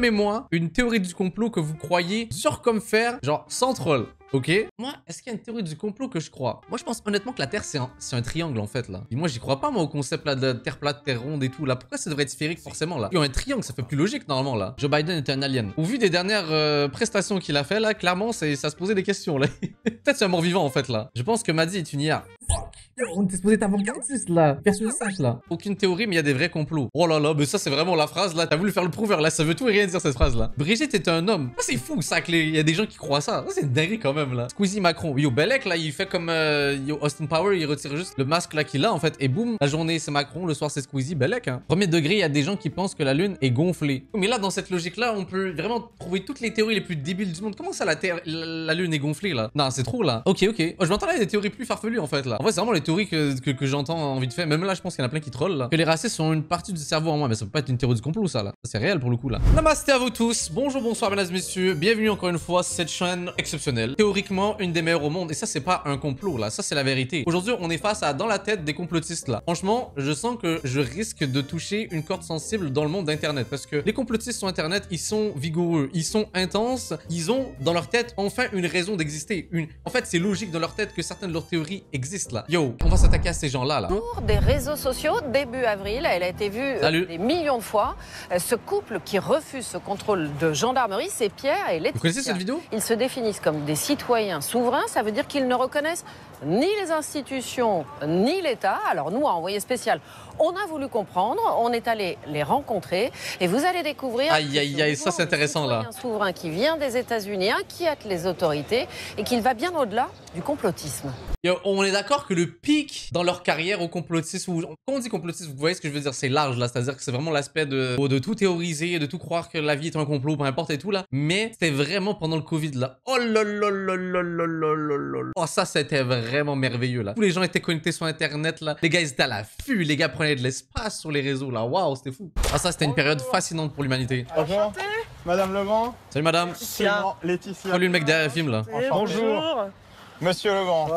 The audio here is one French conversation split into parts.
Nommez-moi une théorie du complot que vous croyez dur comme fer, genre sans troll. Ok. Moi, est-ce qu'il y a une théorie du complot que je crois? Moi, je pense honnêtement que la Terre, c'est un triangle, en fait, là. Et moi, j'y crois pas, moi, au concept, là, de Terre plate, Terre ronde et tout, là. Pourquoi ça devrait être sphérique, forcément, là? Il y a un triangle, ça fait plus logique, normalement, là. Joe Biden était un alien. Au vu des dernières prestations qu'il a fait, là, clairement, ça se posait des questions, là. Peut-être c'est un mort-vivant, en fait, là. Je pense que Maddy est une IA. On était supposé t'avoir gratis, là. Personne ne sache, là. Aucune théorie, mais il y a des vrais complots. Oh là là, mais ça, c'est vraiment la phrase, là. T'as voulu faire le prouveur, là. Ça veut tout et rien dire, cette phrase-là. Brigitte est un homme. Ça, c'est fou, ça, il y a des gens qui croient ça. Ça, c'est une dinguerie, quand même, là. Squeezie Macron. Yo, Belek, là, il fait comme Austin Power, il retire juste le masque, là, qu'il a, en fait. Et boum, la journée, c'est Macron, le soir, c'est Squeezie, Belek, hein. Premier degré, il y a des gens qui pensent que la Lune est gonflée. Mais là, dans cette logique-là, on peut vraiment trouver toutes les théories les plus débiles du monde. Comment ça, la Lune est gonflée, là? Non, c'est trop, là. Ok. Oh, je m'entendais à des théories plus farfelues, en fait, là. En vrai, c'est vraiment les théories que j'entends en vite fait. Même là, je pense qu'il y en a plein qui trollent, là. Que les racistes ont une partie du cerveau en moins. Mais ça peut pas être une théorie du complot, ça, là. C'est réel, pour le coup, là. Namasté à vous tous. Bonjour, bonsoir, mesdames et messieurs. Bienvenue encore une fois sur cette chaîne exceptionnelle. Théoriquement, une des meilleures au monde. Et ça, c'est pas un complot, là. Ça, c'est la vérité. Aujourd'hui, on est face à dans la tête des complotistes, là. Franchement, je sens que je risque de toucher une corde sensible dans le monde d'Internet. Parce que les complotistes sur Internet, ils sont vigoureux. Ils sont intenses. Ils ont, dans leur tête, enfin une raison d'exister. En fait, c'est logique dans leur tête que certaines de leurs théories existent, là. Yo, on va s'attaquer à ces gens-là, là. Des réseaux sociaux, début avril, elle a été vue des millions de fois. Ce couple qui refuse ce contrôle de gendarmerie, c'est Pierre et Laetitia. Vous connaissez cette vidéo? Ils se définissent comme des citoyens souverains, ça veut dire qu'ils ne reconnaissent ni les institutions, ni l'État. Alors nous, à Envoyé spécial, on a voulu comprendre, on est allé les rencontrer et vous allez découvrir... Aïe, ça c'est intéressant là. Un souverain qui vient des États-Unis, inquiète les autorités et qu'il va bien au-delà du complotisme. Yo, on est d'accord que le pic dans leur carrière au complotisme, ou quand on dit complotisme, vous voyez ce que je veux dire, c'est large là, c'est-à-dire que c'est vraiment l'aspect de tout théoriser, de tout croire que la vie est un complot, peu importe et tout là. Mais c'était vraiment pendant le Covid là. Oh là là là là là là là. Oh ça c'était vraiment merveilleux là. Tous les gens étaient connectés sur internet là. Les gars ils étaient à l'affût, les gars prenaient de l'espace sur les réseaux là. Waouh, c'était fou. Ah ça c'était une période fascinante pour l'humanité. Bonjour. Madame Legrand. Salut madame. Laetitia. Salut le mec derrière le film là. Bonjour. Monsieur Legrand.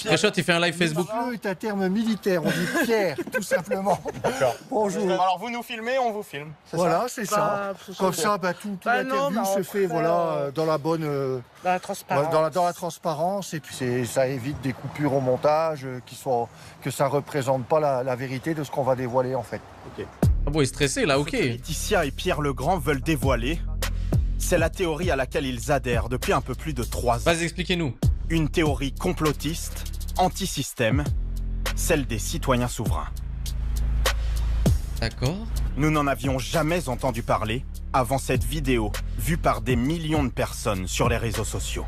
Préchot, il fait un live Facebook. Monsieur est un terme militaire, on dit Pierre, tout simplement. D'accord. Bonjour. Alors vous nous filmez, on vous filme. Voilà, c'est ça. Comme ça, toute l'interview se fait voilà, dans la bonne... Dans la transparence. Dans la transparence, et puis ça évite des coupures au montage, que ça ne représente pas la vérité de ce qu'on va dévoiler en fait. Ok. Ah bon, il est stressé là, ok. Laetitia et Pierre Legrand veulent dévoiler. C'est la théorie à laquelle ils adhèrent depuis un peu plus de 3 ans. Vas-y, expliquez-nous. Une théorie complotiste, anti-système, celle des citoyens souverains. D'accord. Nous n'en avions jamais entendu parler avant cette vidéo, vue par des millions de personnes sur les réseaux sociaux.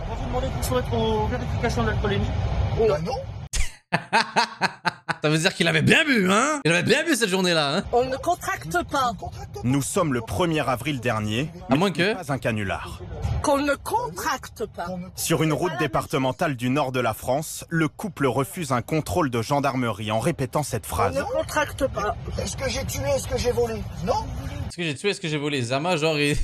On va vous demander de soumettre aux vérifications d'alcoolémie. Non. Ça veut dire qu'il avait bien bu, hein? Il avait bien bu cette journée-là, hein? On ne contracte pas. Nous sommes le 1er avril dernier, À moins que... pas un canular. Qu'on ne contracte pas. Sur une route départementale du nord de la France, le couple refuse un contrôle de gendarmerie en répétant cette On phrase. ne contracte pas. Est-ce que j'ai tué, est-ce que j'ai volé? Non. Est-ce que j'ai tué, est-ce que j'ai volé? Zama, genre, et...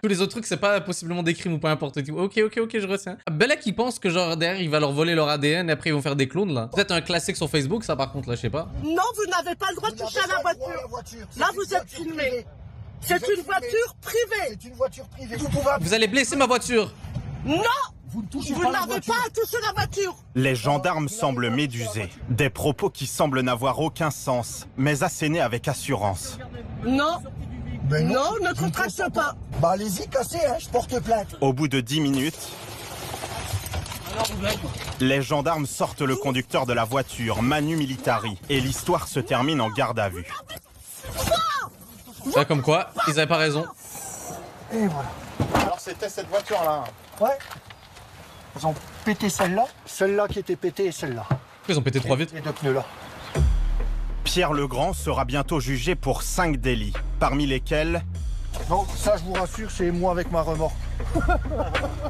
tous les autres trucs, c'est pas possiblement des crimes ou pas importe. Ok, je retiens. Belek, il pense que genre, derrière, il va leur voler leur ADN et après, ils vont faire des clones, là. Peut-être un classique sur Facebook, ça, par contre, là, je sais pas. Non, vous n'avez pas le droit de toucher à la voiture. Là, vous êtes filmé. C'est une voiture privée. C'est une voiture privée. Vous allez blesser ma voiture. Non, Vous ne touchez vous pas la n'avez voiture. pas à toucher la voiture. Les gendarmes semblent médusés. Des propos qui semblent n'avoir aucun sens, mais assénés avec assurance. Non, Mais non, ne vous contracte touchez pas. Bah allez-y, cassez, hein, je porte plainte. Au bout de 10 minutes, les gendarmes sortent le conducteur de la voiture, Manu Militari, et l'histoire se termine en garde à vue. Ça, comme quoi, ils avaient pas raison. Et voilà. Alors c'était cette voiture-là. Ouais. Ils ont pété celle-là qui était pétée et celle-là. Ils ont pété 3 vitres. Les deux pneus-là. Pierre Legrand sera bientôt jugé pour 5 délits, parmi lesquels Non, ça je vous rassure, c'est moi avec ma remorque.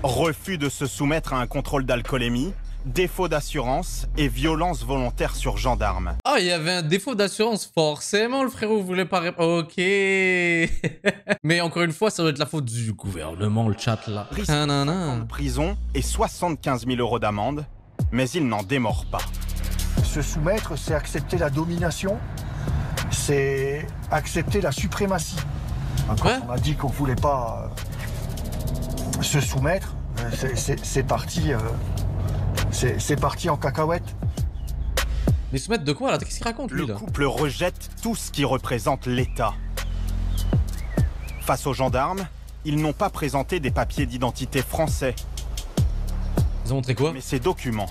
refus de se soumettre à un contrôle d'alcoolémie, défaut d'assurance et violence volontaire sur gendarme. Ah, il y avait un défaut d'assurance, forcément, le frérot voulait pas répondre. Ok. Mais encore une fois, ça doit être la faute du gouvernement, le chat, là. Risque Nanana. de prison et 75 000 € d'amende, mais il n'en démord pas. Se soumettre, c'est accepter la domination, c'est accepter la suprématie. Quand Ouais. on a dit qu'on ne voulait pas se soumettre, c'est parti, c'est parti en cacahuète. Mais soumettre de quoi là? Qu'est-ce qu'il raconte lui Le là? couple rejette tout ce qui représente l'État. Face aux gendarmes, ils n'ont pas présenté des papiers d'identité français, Ils ont montré quoi? mais ces documents.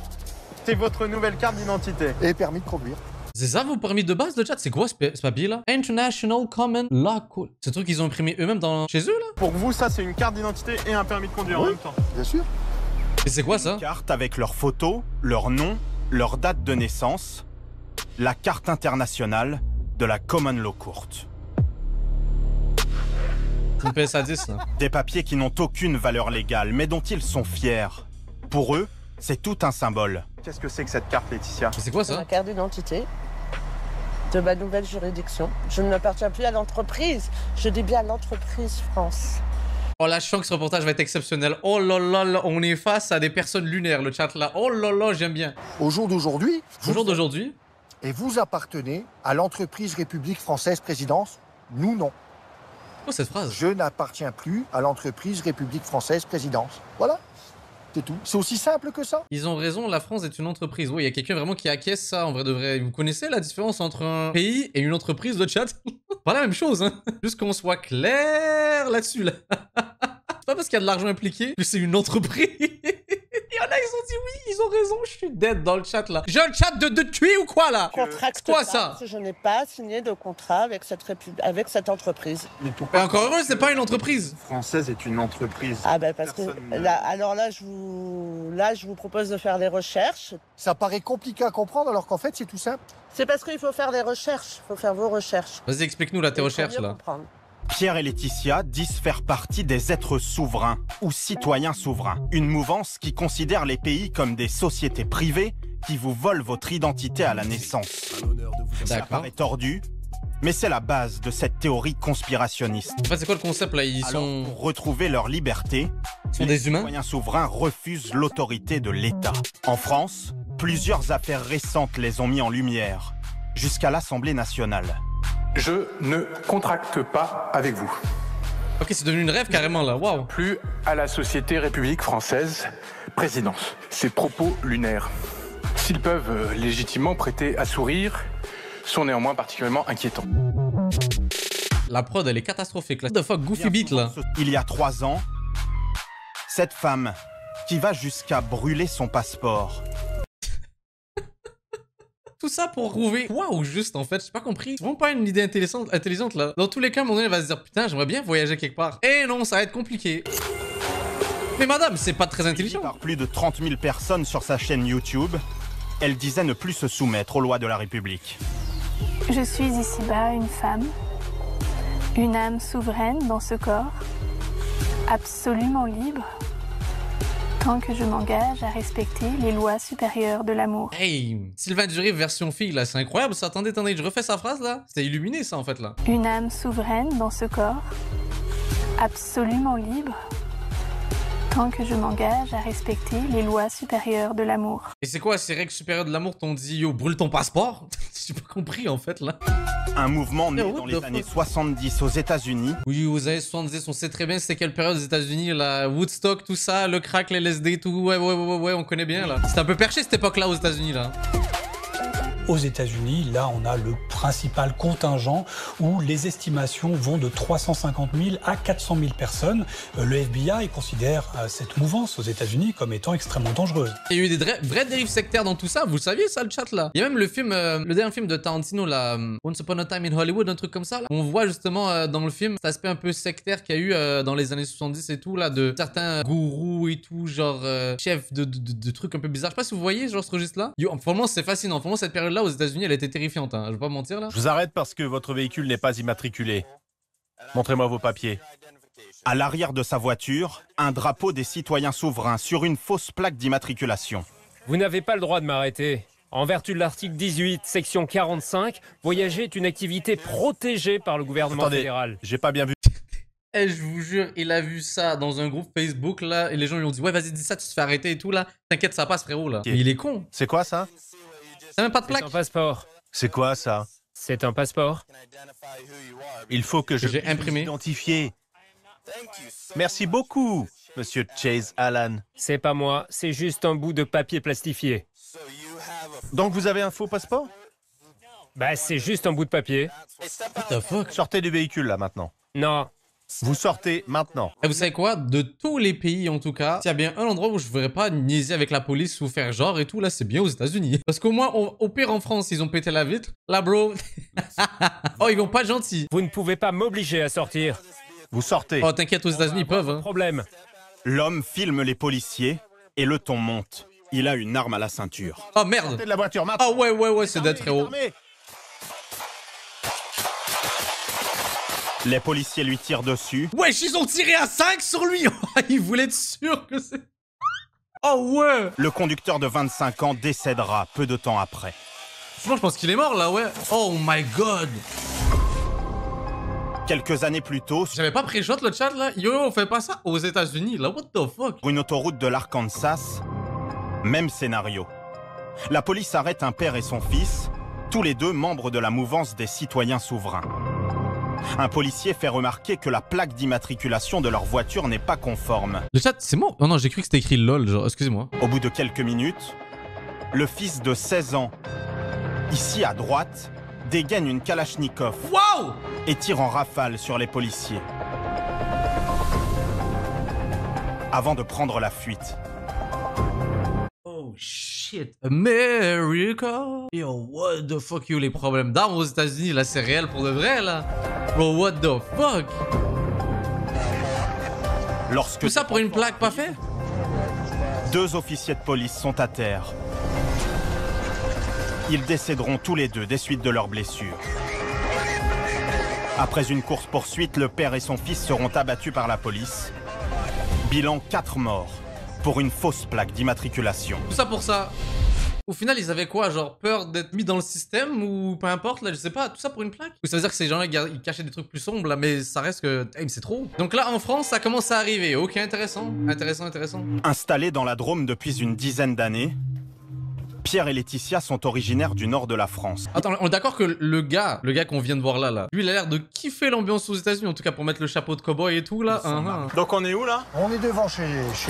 C'est votre nouvelle carte d'identité. Et permis de conduire. C'est ça vos permis de base, le chat? C'est quoi ce papier là? International Common Law Code. C'est un truc qu'ils ont imprimé eux-mêmes chez eux là? Pour vous, ça, c'est une carte d'identité et un permis de conduire en Oui. même temps. Bien sûr. Et c'est quoi ça? Carte avec leurs photos, leur nom, leur date de naissance, la carte internationale de la Common Law Court. Une PSA 10 là. Des papiers qui n'ont aucune valeur légale, mais dont ils sont fiers. Pour eux, c'est tout un symbole. Qu'est-ce que c'est que cette carte, Laetitia? Mais c'est quoi C'est ma ça? carte d'identité de ma nouvelle juridiction. Je n'appartiens plus à l'entreprise. Je dis bien à l'entreprise France. Oh là, je sens que ce reportage va être exceptionnel. Oh là là là, on est face à des personnes lunaires, le chat là. Oh là là, j'aime bien. Au jour d'aujourd'hui, Au jour d'aujourd'hui, et vous appartenez à l'entreprise République Française Présidence. Nous, non. oh cette phrase. Je n'appartiens plus à l'entreprise République Française Présidence. Voilà. C'est tout. C'est aussi simple que ça. Ils ont raison, la France est une entreprise. Oui, il y a quelqu'un vraiment qui acquiesce ça, en vrai de vrai. Vous connaissez la différence entre un pays et une entreprise, le chat? Pas la même chose, hein. Juste qu'on soit clair là-dessus, là. C'est pas parce qu'il y a de l'argent impliqué que c'est une entreprise. Il y en a, ils ont dit oui, ils ont raison, je suis dead dans le chat, là. J'ai un chat de tuer ou quoi, là? Contracte C'est quoi, pas, ça? parce que je n'ai pas signé de contrat avec cette entreprise. Mais pourquoi Et encore heureux, c'est pas une entreprise. Française est une entreprise. Ah ben parce que Personne ne- là, je vous propose de faire des recherches. Ça paraît compliqué à comprendre alors qu'en fait, c'est tout simple. C'est parce qu'il faut faire des recherches. Il faut faire vos recherches. Vas-y, explique-nous là tes Pour recherches, mieux là. comprendre. Pierre et Laetitia disent faire partie des êtres souverains ou citoyens souverains. Une mouvance qui considère les pays comme des sociétés privées qui vous volent votre identité à la naissance. Ça D'accord. paraît tordu, mais c'est la base de cette théorie conspirationniste. En fait, c'est quoi le concept, là? Ils Alors, sont... pour retrouver leur liberté, sont les des humains? citoyens souverains refusent l'autorité de l'État. En France, plusieurs affaires récentes les ont mis en lumière, jusqu'à l'Assemblée nationale. Je ne contracte pas avec vous. Ok, c'est devenu une rêve, carrément, là. Waouh. Plus à la Société République Française Présidence. Ces propos lunaires, s'ils peuvent légitimement prêter à sourire, sont néanmoins particulièrement inquiétants. La prod, elle est catastrophique, là. What the fuck, Goofy Beat, là. Il y a 3 ans, cette femme qui va jusqu'à brûler son passeport. Tout ça pour prouver quoi au juste, en fait? J'ai pas compris. C'est vraiment pas une idée intelligente, là. Dans tous les cas, à un moment donné, elle va se dire, putain, j'aimerais bien voyager quelque part. Eh non, ça va être compliqué. Mais madame, c'est pas très intelligent. Par plus de 30 000 personnes sur sa chaîne YouTube, elle disait ne plus se soumettre aux lois de la République. Je suis ici-bas une femme, une âme souveraine dans ce corps, absolument libre, tant que je m'engage à respecter les lois supérieures de l'amour. Hey, Sylvain Duré version fille, là, c'est incroyable ça. Attendez, je refais sa phrase, là. C'était illuminé, ça, en fait, là. Une âme souveraine dans ce corps, absolument libre, tant que je m'engage à respecter les lois supérieures de l'amour. Et c'est quoi, ces règles supérieures de l'amour t'ont dit, yo, brûle ton passeport? J'ai pas compris, en fait, là. Un mouvement né Mais what dans the les fuck? années 70 aux États-Unis. Oui, aux années 70, on sait très bien c'est quelle période aux États-Unis, la Woodstock, tout ça, le crack, les LSD, tout. Ouais, on connaît bien, là. C'était un peu perché, cette époque-là, aux États-Unis, là. Aux États-Unis, là, on a le principal contingent où les estimations vont de 350 000 à 400 000 personnes. Le FBI considère cette mouvance aux États-Unis comme étant extrêmement dangereuse. Il y a eu des vraies dérives sectaires dans tout ça, vous le saviez ça, le chat, là? Il y a même le film, le dernier film de Tarantino, là, Once Upon a Time in Hollywood, un truc comme ça, là. On voit justement dans le film cet aspect un peu sectaire qu'il y a eu dans les années 70 et tout, là, de certains gourous et tout, genre chefs de trucs un peu bizarres. Je sais pas si vous voyez, genre ce registre-là. Franchement, c'est fascinant. Franchement, cette période-là aux États-Unis, elle était terrifiante, hein. Je vais pas mentir, là. Je vous arrête parce que votre véhicule n'est pas immatriculé. Montrez-moi vos papiers. À l'arrière de sa voiture, un drapeau des citoyens souverains sur une fausse plaque d'immatriculation. Vous n'avez pas le droit de m'arrêter. En vertu de l'article 18, section 45, voyager est une activité protégée par le gouvernement fédéral. J'ai pas bien vu. Eh, je vous jure, il a vu ça dans un groupe Facebook, là, et les gens lui ont dit, ouais, vas-y, dis ça, tu te fais arrêter et tout, là. T'inquiète, ça passe, frérot, là. Mais il est con. C'est quoi ça? T'as même pas de C'est plaque. un passeport. C'est quoi ça? C'est un passeport. Il faut que je J'ai puisse imprimé. vous identifier. Merci beaucoup, monsieur Chase Allan. C'est pas moi, c'est juste un bout de papier plastifié. Donc vous avez un faux passeport? Bah, c'est juste un bout de papier. What the fuck? Sortez du véhicule là maintenant. Non. Vous sortez maintenant. Et vous savez quoi? De tous les pays, en tout cas, s'il y a bien un endroit où je ne voudrais pas niaiser avec la police ou faire genre et tout, là, c'est bien aux États-Unis. Parce qu'au moins, au pire, en France, ils ont pété la vitre. Là, bro. Oh, ils vont pas être gentils. Vous ne pouvez pas m'obliger à sortir. Vous sortez. Oh, t'inquiète, aux États-Unis, ils peuvent. Hein. Problème. L'homme filme les policiers et le ton monte. Il a une arme à la ceinture. Oh, merde. Sortez de la voiture maintenant. Ah, ouais, c'est dead, frérot. Armé. Les policiers lui tirent dessus. Wesh, ils ont tiré à 5 sur lui. Ils voulaient être sûrs que c'est... Oh, ouais. Le conducteur de 25 ans décédera peu de temps après. Franchement, je pense qu'il est mort, là, ouais. Oh, my God. Quelques années plus tôt, J'avais pas pré-shot le chat, là. Yo, on fait pas ça aux États-Unis, là. What the fuck? sur une autoroute de l'Arkansas, même scénario. La police arrête un père et son fils, tous les deux membres de la mouvance des citoyens souverains. Un policier fait remarquer que la plaque d'immatriculation de leur voiture n'est pas conforme. Le chat, c'est moi? Non, j'ai cru que c'était écrit LOL, genre, excusez-moi. Au bout de quelques minutes, le fils de 16 ans, ici à droite, dégaine une Kalachnikov Waouh! et tire en rafale sur les policiers. Avant de prendre la fuite. Oh shit. America. Yo, what the fuck, yo, les problèmes d'armes aux États-Unis, là, c'est réel pour de vrai, là. Bro, what the fuck? Lorsque Tout ça pour une plaque pas fait? 2 officiers de police sont à terre. Ils décéderont tous les deux des suites de leurs blessures. Après une course-poursuite, le père et son fils seront abattus par la police. Bilan 4 morts pour une fausse plaque d'immatriculation. Tout ça pour ça. Au final, ils avaient quoi? Genre peur d'être mis dans le système ou peu importe, là, je sais pas. Tout ça pour une plaque? Ou ça veut dire que ces gens-là, ils cachaient des trucs plus sombres, là, mais ça reste que... Hey, mais c'est trop. Donc là, en France, ça commence à arriver. Ok, intéressant. Intéressant. Installés dans la Drôme depuis une dizaine d'années, Pierre et Laetitia sont originaires du nord de la France. Attends, on est d'accord que le gars qu'on vient de voir là, lui, il a l'air de kiffer l'ambiance aux États-Unis, en tout cas pour mettre le chapeau de cow-boy et tout, là. Donc on est où là? On est devant chez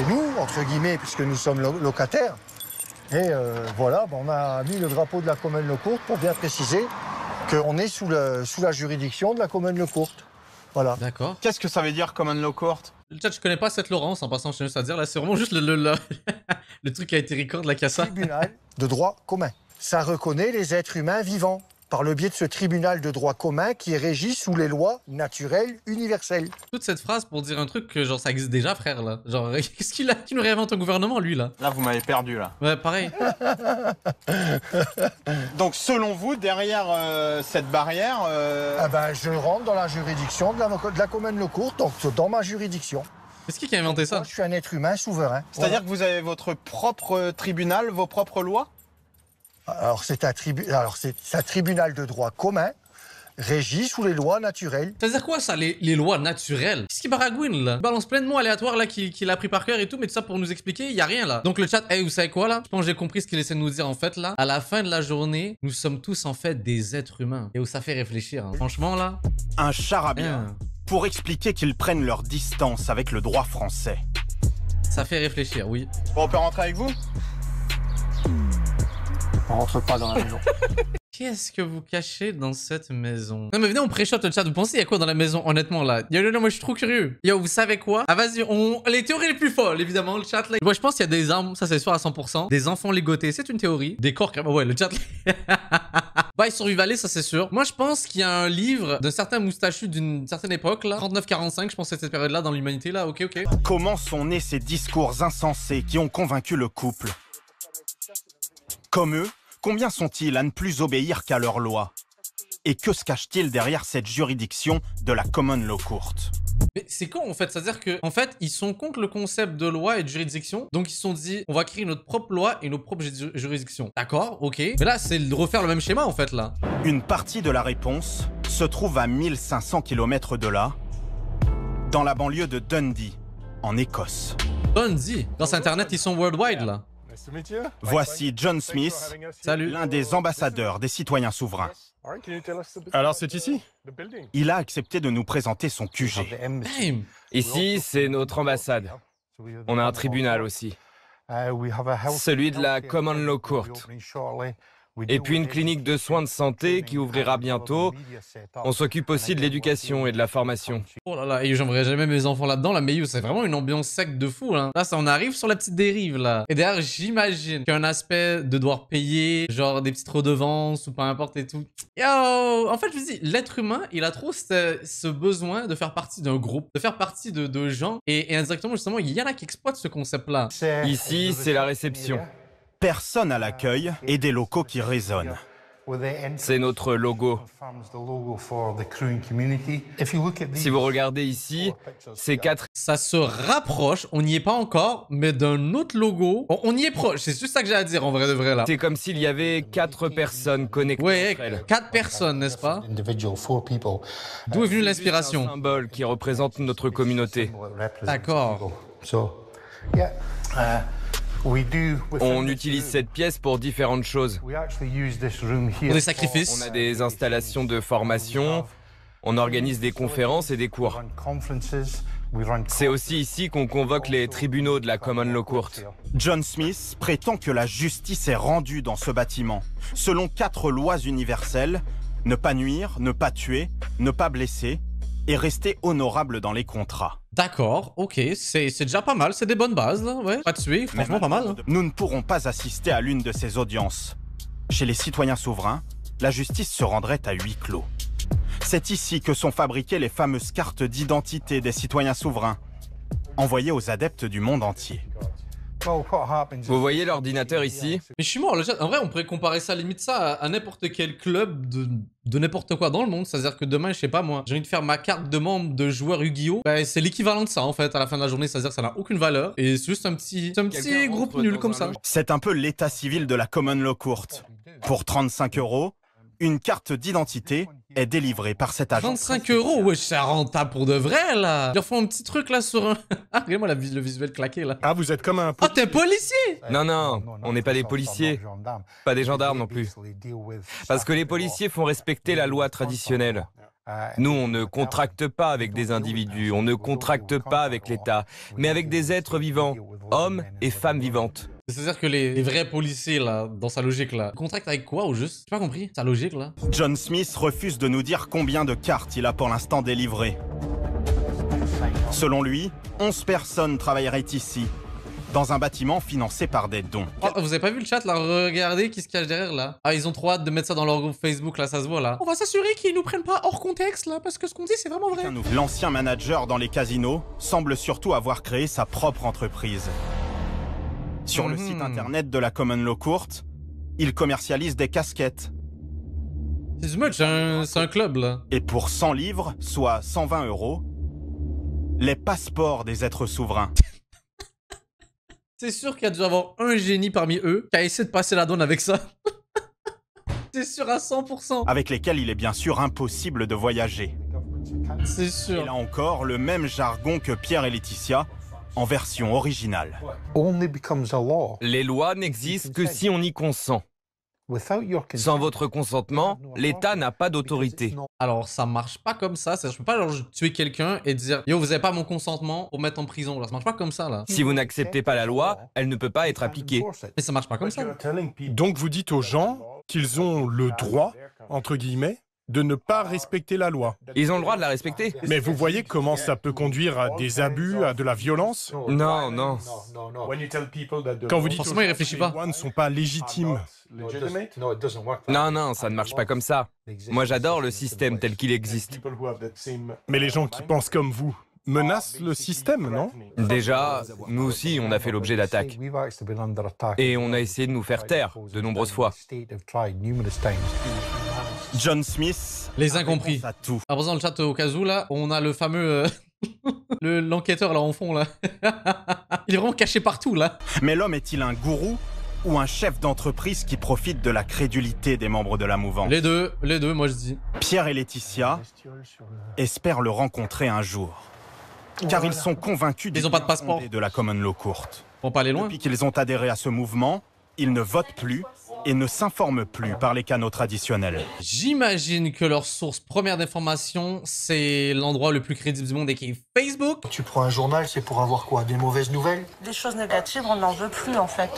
nous, entre guillemets, puisque nous sommes locataires. Et voilà, on a mis le drapeau de la Commune Le Courte pour bien préciser qu'on est sous la juridiction de la Commune Le Courte. Voilà. D'accord. Qu'est-ce que ça veut dire Common Law Court? Le chat, je connais pas cette Laurence, en passant, je tiens juste à dire, là, c'est vraiment juste le truc qui a été record de la Casa. Tribunal de droit commun. Ça reconnaît les êtres humains vivants par le biais de ce tribunal de droit commun qui est régi sous les lois naturelles universelles. Toute cette phrase pour dire un truc que, genre, ça existe déjà, frère, là. Genre, qu'est-ce qu'il a? Qui nous réinvente un gouvernement, lui, là? Là, vous m'avez perdu, là. Ouais, pareil. Donc, selon vous, derrière cette barrière... Ah ben, je rentre dans la juridiction de la Commune Le Courte, donc dans ma juridiction. C'est qui a inventé ça? Moi, je suis un être humain souverain. C'est-à-dire Voilà. que vous avez votre propre tribunal, vos propres lois? Alors, c'est un tribunal de droit commun, régi sous les lois naturelles. C'est-à-dire quoi, ça, les lois naturelles? Qu'est-ce qui baragouine, là? Il balance plein de mots aléatoires, là, qu'il a pris par cœur et tout, mais tout ça pour nous expliquer, il y a rien, là. Donc le chat, hey, vous savez quoi, là? Je pense que j'ai compris ce qu'il essaie de nous dire, en fait, là. À la fin de la journée, nous sommes tous, en fait, des êtres humains. Et où ça fait réfléchir, hein. Franchement, là... Un charabia pour expliquer qu'ils prennent leur distance avec le droit français. Ça fait réfléchir, oui. Bon, on peut rentrer avec vous? On rentre pas dans la maison. Qu'est-ce que vous cachez dans cette maison? Non mais venez, on pré-shot le chat. Vous pensez il y a quoi dans la maison, honnêtement, là? Yo, moi je suis trop curieux. Yo, vous savez quoi? Ah vas-y, les théories les plus folles, évidemment, le chat là. Moi je pense qu'il y a des armes, ça c'est sûr à 100%. Des enfants ligotés, c'est une théorie. Des corps, ouais, le chat Bye survivaliste, ça c'est sûr. Moi je pense qu'il y a un livre d'un certain moustachu d'une certaine époque là. 39-45, je pense que c'est cette période-là dans l'humanité là, ok. Comment sont nés ces discours insensés qui ont convaincu le couple? Comme eux, combien sont-ils à ne plus obéir qu'à leurs lois? Et que se cache-t-il derrière cette juridiction de la Common Law Court? Mais c'est con en fait, c'est-à-dire que en fait ils sont contre le concept de loi et de juridiction, donc ils se sont dit on va créer notre propre loi et nos propres juridictions. D'accord, ok. Mais là c'est de refaire le même schéma en fait là. Une partie de la réponse se trouve à 1500 km de là, dans la banlieue de Dundee, en Écosse. Dundee, grâce à internet ils sont worldwide là. Voici John Smith, l'un des ambassadeurs des citoyens souverains. Alors c'est ici? Il a accepté de nous présenter son QG. Ici, c'est notre ambassade. On a un tribunal aussi. Celui de la Common Law Court. Et puis une clinique de soins de santé qui ouvrira bientôt. On s'occupe aussi de l'éducation et de la formation. Oh là là, et j'enverrai jamais mes enfants là-dedans, là, mais c'est vraiment une ambiance sec de fou, là. Là, ça, on arrive sur la petite dérive, là. Et d'ailleurs, j'imagine qu'il y a un aspect de devoir payer, genre des petites redevances ou peu importe et tout. Yo! En fait, je vous dis, l'être humain, il a trop ce besoin de faire partie d'un groupe, de faire partie de gens. Et indirectement, justement, il y en a qui exploitent ce concept-là. Ici, c'est la réception. Personne à l'accueil et des locaux qui résonnent. C'est notre logo. Si vous regardez ici, c'est 4... Ça se rapproche, on n'y est pas encore, mais d'un autre logo. On y est proche, c'est juste ça que j'ai à dire en vrai de vrai là. C'est comme s'il y avait 4 personnes connectées entre elles. 4 personnes, n'est-ce pas? D'où est venue l'inspiration? C'est un symbole qui représente notre communauté. D'accord. On utilise cette pièce pour différentes choses. Pour des sacrifices. On a des installations de formation, on organise des conférences et des cours. C'est aussi ici qu'on convoque les tribunaux de la Common Law Court. John Smith prétend que la justice est rendue dans ce bâtiment, selon 4 lois universelles: ne pas nuire, ne pas tuer, ne pas blesser, et rester honorable dans les contrats. D'accord, ok, c'est déjà pas mal, c'est des bonnes bases, là, ouais. Pas tuer, franchement pas mal. Hein. Nous ne pourrons pas assister à l'une de ces audiences. Chez les citoyens souverains, la justice se rendrait à huis clos. C'est ici que sont fabriquées les fameuses cartes d'identité des citoyens souverains, envoyées aux adeptes du monde entier. Vous voyez l'ordinateur ici? Mais je suis mort, le chat. En vrai, on pourrait comparer ça, limite ça, à n'importe quel club de n'importe quoi dans le monde. C'est-à-dire que demain, je sais pas moi, j'ai envie de faire ma carte de membre de joueur Yu-Gi-Oh! Bah, c'est l'équivalent de ça en fait à la fin de la journée. C'est-à-dire que ça n'a aucune valeur. Et c'est juste un petit groupe nul comme ça. C'est un peu l'état civil de la Common Law Court. Pour 35 €, une carte d'identité est délivrée par cet agent. 35 €, ouais, c'est rentable pour de vrai, là. Ils leur font un petit truc, là, sur un... Ah, regarde-moi le visuel claqué, là. Ah, vous êtes comme un... Oh, t'es un policier! Non, non, on n'est pas des policiers. Pas des gendarmes non plus. Parce que les policiers font respecter la loi traditionnelle. Nous, on ne contracte pas avec des individus, on ne contracte pas avec l'État, mais avec des êtres vivants, hommes et femmes vivantes. C'est-à-dire que les vrais policiers, là, dans sa logique, là, contractent avec quoi, au juste? J'ai pas compris, sa logique, là. John Smith refuse de nous dire combien de cartes il a pour l'instant délivrées. Selon lui, 11 personnes travailleraient ici, dans un bâtiment financé par des dons. Oh, vous avez pas vu le chat, là? Regardez qui se cache derrière, là. Ah, ils ont trop hâte de mettre ça dans leur groupe Facebook, là, ça se voit, là. On va s'assurer qu'ils nous prennent pas hors contexte, là, parce que ce qu'on dit, c'est vraiment vrai. L'ancien manager dans les casinos semble surtout avoir créé sa propre entreprise. Sur le site internet de la Common Law Court, il commercialise des casquettes. C'est du much, c'est un club, là. Et pour 100 livres, soit 120 €, les passeports des êtres souverains. C'est sûr qu'il y a dû avoir un génie parmi eux qui a essayé de passer la douane avec ça. C'est sûr à 100%. Avec lesquels il est bien sûr impossible de voyager. C'est sûr. Et là encore, le même jargon que Pierre et Laetitia, en version originale. Les lois n'existent que si on y consent. Sans votre consentement, l'État n'a pas d'autorité. Alors, ça marche pas comme ça. Je peux pas genre, tuer quelqu'un et dire « Yo, vous avez pas mon consentement pour mettre en prison. » Là, ça marche pas comme ça, là. Si vous n'acceptez pas la loi, elle ne peut pas être appliquée. Mais ça marche pas comme ça. Donc vous dites aux gens qu'ils ont le droit, entre guillemets, de ne pas respecter la loi. Ils ont le droit de la respecter. Mais vous voyez comment ça peut conduire à des abus, à de la violence? Non, non. Quand vous dites forcément, ils réfléchissent pas. Les lois ne sont pas légitimes. Non, non, ça ne marche pas comme ça. Moi, j'adore le système tel qu'il existe. Mais les gens qui pensent comme vous menacent le système, non? Déjà, nous aussi, on a fait l'objet d'attaques. Et on a essayé de nous faire taire de nombreuses fois. John Smith, les incompris. À tout. À présent, le chat au cas où, là, on a le fameux... l'enquêteur, là, en fond, là. Il est vraiment caché partout, là. Mais l'homme est-il un gourou ou un chef d'entreprise qui profite de la crédulité des membres de la mouvance? Les deux, moi je dis. Pierre et Laetitia espèrent le rencontrer un jour. Car ils sont convaincus ils ont pas de passeport de la Common Law Court. Faut pas aller loin. Depuis qu'ils ont adhéré à ce mouvement, ils ne votent plus et ne s'informent plus par les canaux traditionnels. J'imagine que leur source première d'information, c'est l'endroit le plus crédible du monde et qui est Facebook. Tu prends un journal, c'est pour avoir quoi? Des mauvaises nouvelles? Des choses négatives, on n'en veut plus en fait.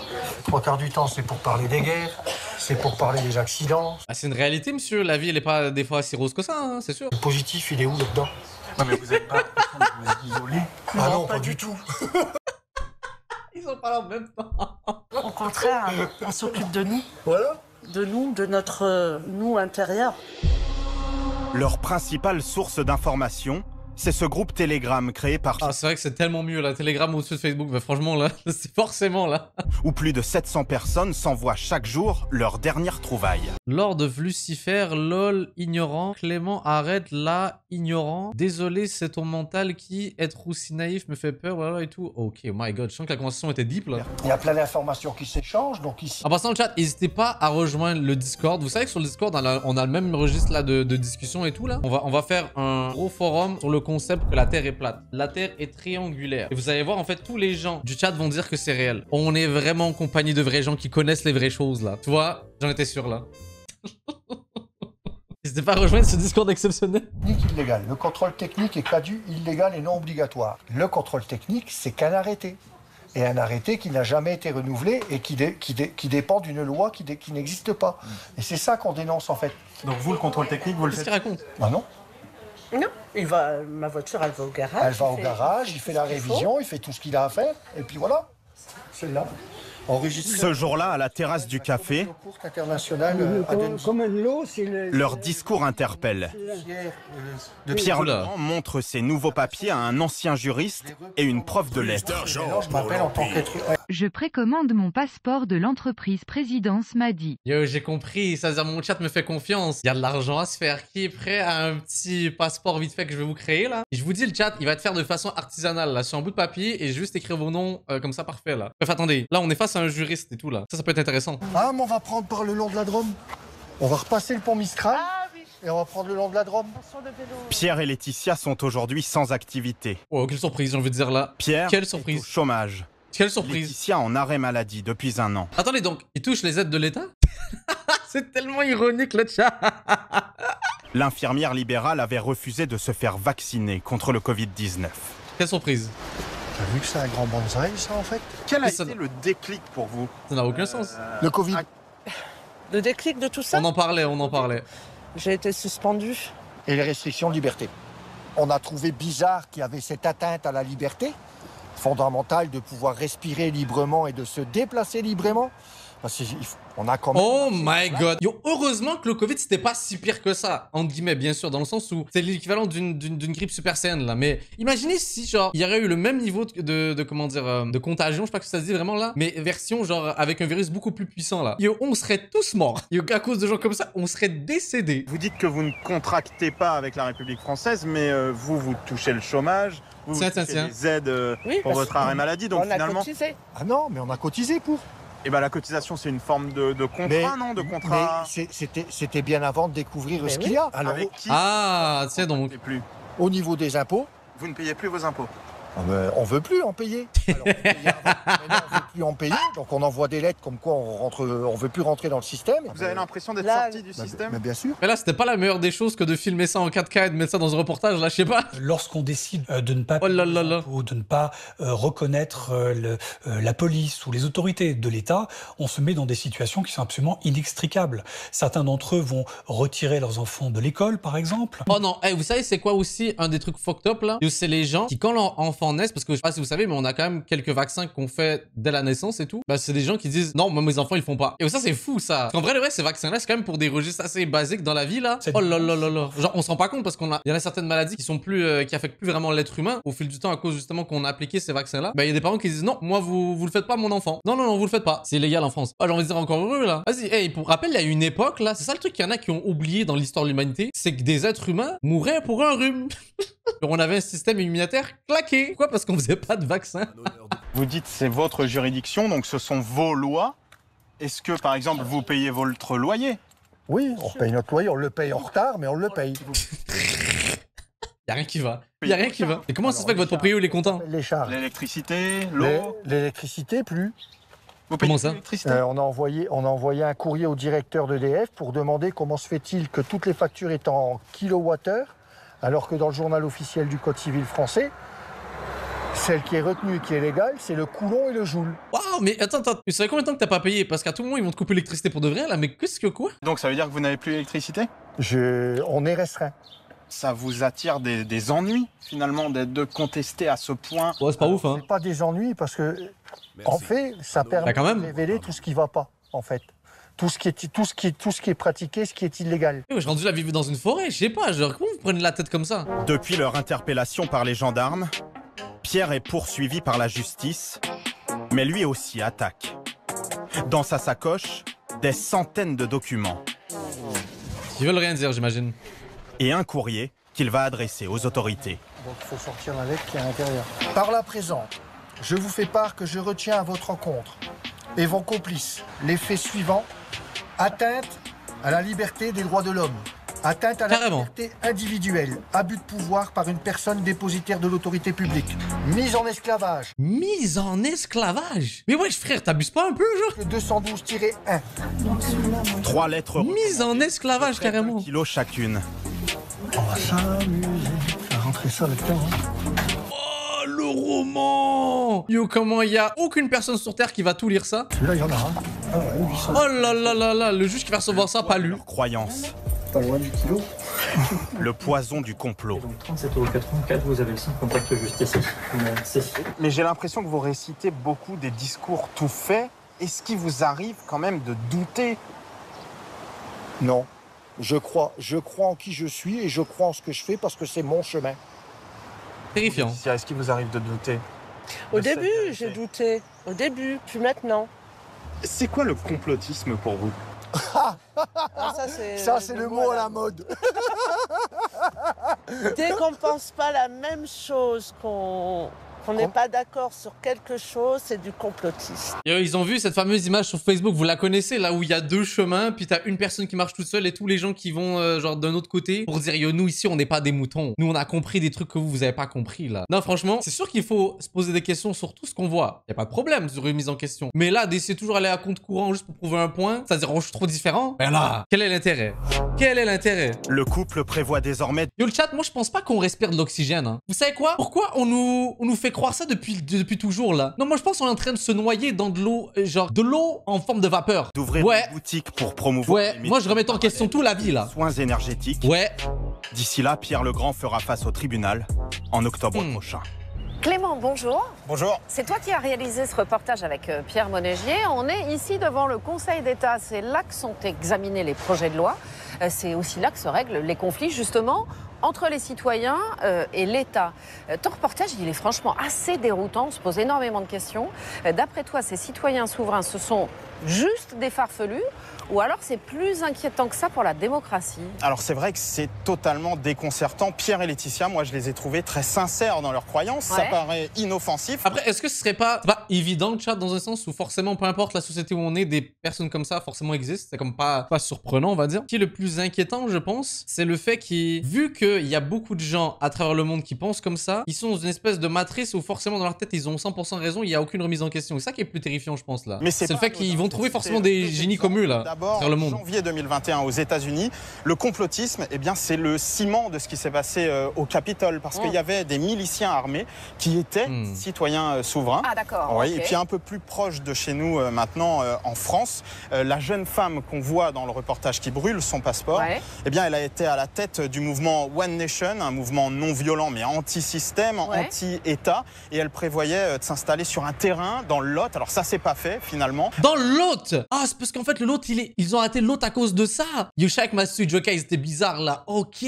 Trois quarts du temps, c'est pour parler des guerres, c'est pour parler des accidents. Ah, c'est une réalité, monsieur. La vie, elle est pas des fois si rose que ça, hein, c'est sûr. Le positif, il est où là-dedans? Non, mais vous êtes pas isolé. Ah non, pas du tout. Ils sont pas là en même temps. Au contraire, on s'occupe de nous. Voilà. De nous, de notre nous intérieur. Leur principale source d'information, c'est ce groupe Telegram créé par... Ah, c'est vrai que c'est tellement mieux, là. Telegram au-dessus de Facebook. Mais franchement, là, c'est forcément, là. où plus de 700 personnes s'envoient chaque jour leurs dernières trouvailles. Lord of Lucifer, lol, ignorant. Clément, arrête là, ignorant. Désolé, c'est ton mental qui, être aussi naïf, me fait peur, voilà et tout. Ok, oh my god, je sens que la conversation était deep, là. Il y a plein d'informations qui s'échangent, donc ici... En passant le chat, n'hésitez pas à rejoindre le Discord. Vous savez que sur le Discord, on a le même registre là de discussion et tout, là. On va faire un gros forum sur le concept que la Terre est plate. La Terre est triangulaire. Et vous allez voir, en fait, tous les gens du chat vont dire que c'est réel. On est vraiment en compagnie de vrais gens qui connaissent les vraies choses, là. Tu vois, j'en étais sûr, là. N'hésitez pas à rejoindre ce Discord exceptionnel. Illégal. Le contrôle technique est caduc, illégal et non obligatoire. Le contrôle technique, c'est qu'un arrêté. Et un arrêté qui n'a jamais été renouvelé et qui dépend d'une loi qui n'existe pas. Et c'est ça qu'on dénonce, en fait. Donc vous, le contrôle technique, vous le Qu'est-ce faites? qu'il raconte? Ah non. Non, ma voiture, elle va au garage. Elle va au garage, il fait la révision, il fait tout ce qu'il a à faire, et puis voilà. C'est là. Enregistré. Ce jour-là, à la terrasse du café, leur discours interpelle. Pierre Laurent montre ses nouveaux papiers à un ancien juriste et une prof de lettres. Je précommande mon passeport de l'entreprise Présidence m'a dit. Yo, j'ai compris, ça veut dire mon chat me fait confiance. Il y a de l'argent à se faire. Qui est prêt à un petit passeport vite fait que je vais vous créer là? Et je vous dis, le chat, il va être fait de façon artisanale là, sur un bout de papier et juste écrire vos noms comme ça, parfait là. Bref, attendez, là on est face à un juriste et tout là. Ça peut être intéressant. Ah, mais on va prendre par le long de la Drôme. On va repasser le pont Mistral et on va prendre le long de la Drôme. Pierre et Laetitia sont aujourd'hui sans activité. Oh, quelle surprise, j'ai envie de dire là. Pierre quelle est surprise. au chômage. Quelle surprise. Laetitia en arrêt maladie depuis 1 an. Attendez donc, il touche les aides de l'État? C'est tellement ironique le chat. L'infirmière libérale avait refusé de se faire vacciner contre le Covid-19. Quelle surprise. T'as vu que c'est un grand bonsaï, ça, en fait? Quel a été le déclic pour vous? Ça n'a aucun sens. Le Covid. Le déclic de tout ça? On en parlait. J'ai été suspendu. Et les restrictions de liberté. On a trouvé bizarre qu'il y avait cette atteinte à la liberté fondamentale de pouvoir respirer librement et de se déplacer librement. Parce qu'on a quand même... Oh my god. Yo, heureusement que le Covid, c'était pas si pire que ça. Entre guillemets, bien sûr, dans le sens où c'est l'équivalent d'une grippe super saine, là. Mais imaginez si, genre, il y aurait eu le même niveau de comment dire, de contagion, je sais pas que ça se dit vraiment, là. Mais version, genre, avec un virus beaucoup plus puissant, là. Yo, on serait tous morts. Yo, à cause de gens comme ça, on serait décédés. Vous dites que vous ne contractez pas avec la République française, mais vous touchez le chômage, vous touchez les aides pour votre arrêt maladie, donc finalement... Cotisé. Ah non, mais on a cotisé pour... Et ben la cotisation, c'est une forme de contrat, non? De contrat. Mais c'était bien avant de découvrir ce qu'il y a. Alors, avec qui? Ah, tiens donc. Plus. Au niveau des impôts. Vous ne payez plus vos impôts? On veut plus en payer. Alors, on veut plus en payer, donc on envoie des lettres comme quoi on veut plus rentrer dans le système. Vous avez l'impression d'être sorti du système? Mais bien sûr. Mais là, c'était pas la meilleure des choses que de filmer ça en 4K et de mettre ça dans un reportage, là, je sais pas. Lorsqu'on décide de ne pas payer les impôts, de ne pas reconnaître la police ou les autorités de l'État, on se met dans des situations qui sont absolument inextricables. Certains d'entre eux vont retirer leurs enfants de l'école, par exemple. Oh non, hey, vous savez, c'est quoi aussi un des trucs fucked up, là? C'est les gens qui, quand leur enfant naissent, parce que je sais pas si vous savez, mais on a quand même quelques vaccins qu'on fait dès la naissance et tout. Bah, c'est des gens qui disent non, moi mes enfants ils font pas. Et ça, c'est fou ça. En vrai, ces vaccins-là, c'est quand même pour des registres assez basiques dans la vie là. Oh là là là là. Genre, on se rend pas compte parce il y en a certaines maladies qui sont plus, qui affectent plus vraiment l'être humain au fil du temps à cause justement qu'on a appliqué ces vaccins-là. Bah, il y a des parents qui disent non, moi vous le faites pas, mon enfant. Non, non, non, vous le faites pas. C'est illégal en France. Ah, j'ai envie de dire encore heureux là. Vas-y, hey, pour rappel, il y a une époque là, c'est ça le truc qu'il y en a qui ont oublié dans l'histoire de l'humanité, c'est que des êtres humains mouraient pour un rhume. On avait un système immunitaire claqué. Pourquoi? Parce qu'on faisait pas de vaccin. Vous dites c'est votre juridiction, donc ce sont vos lois. Est-ce que, par exemple, vous payez votre loyer? Oui, on paye notre loyer, on le paye en retard, mais on le paye. Y'a rien qui va. Il y a rien qui va. Et comment ça se fait que votre proprio il est content? Les charges. L'électricité, l'eau. L'électricité, plus. Vous payez Comment ça? On a envoyé un courrier au directeur d'EDF pour demander comment se fait-il que toutes les factures étaient en kilowattheure, alors que dans le journal officiel du Code civil français, celle qui est retenue et qui est légale, c'est le coulomb et le joule. Waouh, mais attends, tu savais combien de temps que t'as pas payé? Parce qu'à tout moment, ils vont te couper l'électricité pour de vrai, là, mais qu'est-ce que quoi? Donc ça veut dire que vous n'avez plus d'électricité? On est restreint. Ça vous attire des ennuis, finalement, de contester à ce point? Ouais, c'est pas ouf, hein. Pas des ennuis, parce que, en fait, ça permet de révéler tout ce qui va pas, en fait. Tout ce qui est pratiqué, ce qui est illégal. J'ai rendu la vivre dans une forêt, je sais pas, genre, comment vous prenez la tête comme ça? Depuis leur interpellation par les gendarmes, Pierre est poursuivi par la justice, mais lui aussi attaque. Dans sa sacoche, des centaines de documents. Ils veulent rien dire, j'imagine. Et un courrier qu'il va adresser aux autorités. Donc il faut sortir la lettre qui est à l'intérieur. Par la présente, je vous fais part que je retiens à votre encontre et vos complices les faits suivants: atteinte à la liberté des droits de l'homme, atteinte à la liberté individuelle, abus de pouvoir par une personne dépositaire de l'autorité publique, mise en esclavage. Mise en esclavage? Mais wesh frère, t'abuses pas un peu, genre? 212-1. 3 lettres. Mise en esclavage, carrément. 1 kilo chacune. On va s'amuser à rentrer ça là-dedans. Oh, le roman! Yo, comment il y a aucune personne sur Terre qui va tout lire ça? Celui-là, il y en a un. Ah ouais, 800. Oh là là là là, le juge qui va recevoir ça, pas lu. Croyance. Pas loin du kilo. Le poison du complot. Donc 37,84 €, vous avez le sans contact juste ici. Merci. Mais j'ai l'impression que vous récitez beaucoup des discours tout faits. Est-ce qu'il vous arrive quand même de douter? Non. Je crois en qui je suis et je crois en ce que je fais parce que c'est mon chemin. Terrifiant. Est-ce qu'il vous arrive de douter? Au début, j'ai douté. Au début, puis maintenant. C'est quoi le complotisme pour vous? Ça, c'est le mot à la mode. Dès qu'on pense pas la même chose, qu'on n'est pas d'accord sur quelque chose, c'est du complotisme. Yo, ils ont vu cette fameuse image sur Facebook, vous la connaissez, là où il y a 2 chemins, puis t'as une personne qui marche toute seule et tous les gens qui vont genre d'un autre côté pour dire yo, nous ici on n'est pas des moutons. Nous on a compris des trucs que vous avez pas compris là. Non franchement, c'est sûr qu'il faut se poser des questions sur tout ce qu'on voit. Y a pas de problème sur une mise en question. Mais là, d'essayer toujours aller à compte courant juste pour prouver un point, c'est-à-dire oh, je suis trop différent. Ben là, quel est l'intérêt? Quel est l'intérêt? Le couple prévoit désormais... Yo le chat, moi je pense pas qu'on respire de l'oxygène. Hein. Vous savez quoi? Pourquoi on nous fait croire ça depuis toujours là? Non, moi je pense qu'on est en train de se noyer dans de l'eau, genre de l'eau en forme de vapeur. D'ouvrir une boutique pour promouvoir... Ouais, moi je remets en question tout la vie là. Soins énergétiques. Ouais. D'ici là, Pierre Legrand fera face au tribunal en octobre prochain. Clément, bonjour. Bonjour. C'est toi qui as réalisé ce reportage avec Pierre Monégier. On est ici devant le Conseil d'État. C'est là que sont examinés les projets de loi. C'est aussi là que se règlent les conflits, justement, entre les citoyens et l'État. Ton reportage, il est franchement assez déroutant. On se pose énormément de questions. D'après toi, ces citoyens souverains, ce sont juste des farfelus ou alors c'est plus inquiétant que ça pour la démocratie? Alors c'est vrai que c'est totalement déconcertant. Pierre et Laetitia, moi je les ai trouvés très sincères dans leurs croyances. Ouais. Ça paraît inoffensif. Après, est-ce que ce serait pas évident le chat dans un sens où forcément, peu importe la société où on est, des personnes comme ça forcément existent? C'est comme pas surprenant, on va dire. Ce qui est le plus inquiétant, je pense, c'est le fait qu'il, vu qu'il y a beaucoup de gens à travers le monde qui pensent comme ça, ils sont dans une espèce de matrice où forcément dans leur tête ils ont 100% raison, il n'y a aucune remise en question. C'est ça qui est plus terrifiant, je pense là. Mais c'est le fait qu'ils vont trouver forcément des génies comme eux là. D'abord, en janvier 2021 aux États-Unis, le complotisme, eh bien, c'est le ciment de ce qui s'est passé au Capitole, parce qu'il y avait des miliciens armés qui étaient citoyens souverains. Ah d'accord. Oui, okay. Et puis un peu plus proche de chez nous maintenant en France, la jeune femme qu'on voit dans le reportage qui brûle son passeport, eh bien, elle a été à la tête du mouvement One Nation, un mouvement non violent mais anti-système, anti-État, et elle prévoyait de s'installer sur un terrain dans le Lot. Alors ça, c'est pas fait finalement. Dans le Lot? Ah, c'est parce qu'en fait le Lot, ils ont arrêté le Lot à cause de ça. Yoshak, Masu, Joka, ils étaient bizarres là. Ok,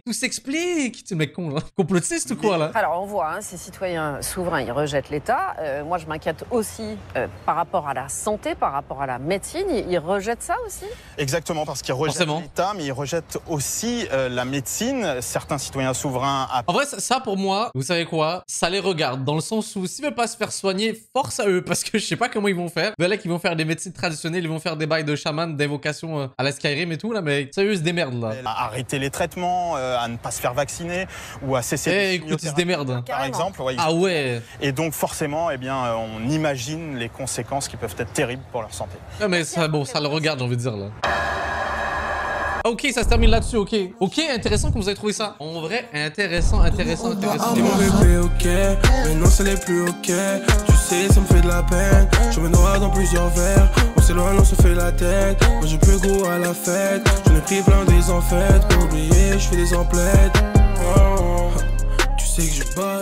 tout s'explique. C'est le mec con là. Complotiste ou quoi là? Alors on voit, hein, ces citoyens souverains, ils rejettent l'État. Moi je m'inquiète aussi par rapport à la santé, par rapport à la médecine. Ils rejettent ça aussi? Exactement, parce qu'ils rejettent l'État, mais ils rejettent aussi la médecine. Certains citoyens souverains... En vrai, ça pour moi, vous savez quoi? Ça les regarde, dans le sens où s'ils veulent pas se faire soigner, force à eux, parce que je sais pas comment ils vont faire. Mais là, ils vont faire des médecines traditionnelles, ils vont faire des bails de chaman, d'invocation à la Skyrim et tout, là, mais sérieux, ils se démerdent, là. À arrêter les traitements, à ne pas se faire vacciner ou à cesser les écoute, ils se démerdent. Par exemple. Ouais, ah ouais. Et donc, forcément, eh bien, on imagine les conséquences qui peuvent être terribles pour leur santé. Non, mais ça, bon, ça le regarde, j'ai envie de dire, là. Ok, ça se termine là-dessus, ok. Ok, intéressant que vous avez trouvé ça. En vrai, intéressant. T'es mon bébé, ok, mais non, ça n'est plus ok. Tu sais, ça me fait de la peine. Je me noie dans plusieurs verres. On s'éloigne, on se fait la tête. Moi, j'ai plus goût à la fête. J'en ai pris plein des en fait. Pour oublier, je fais des emplettes. Oh, tu sais que je bats.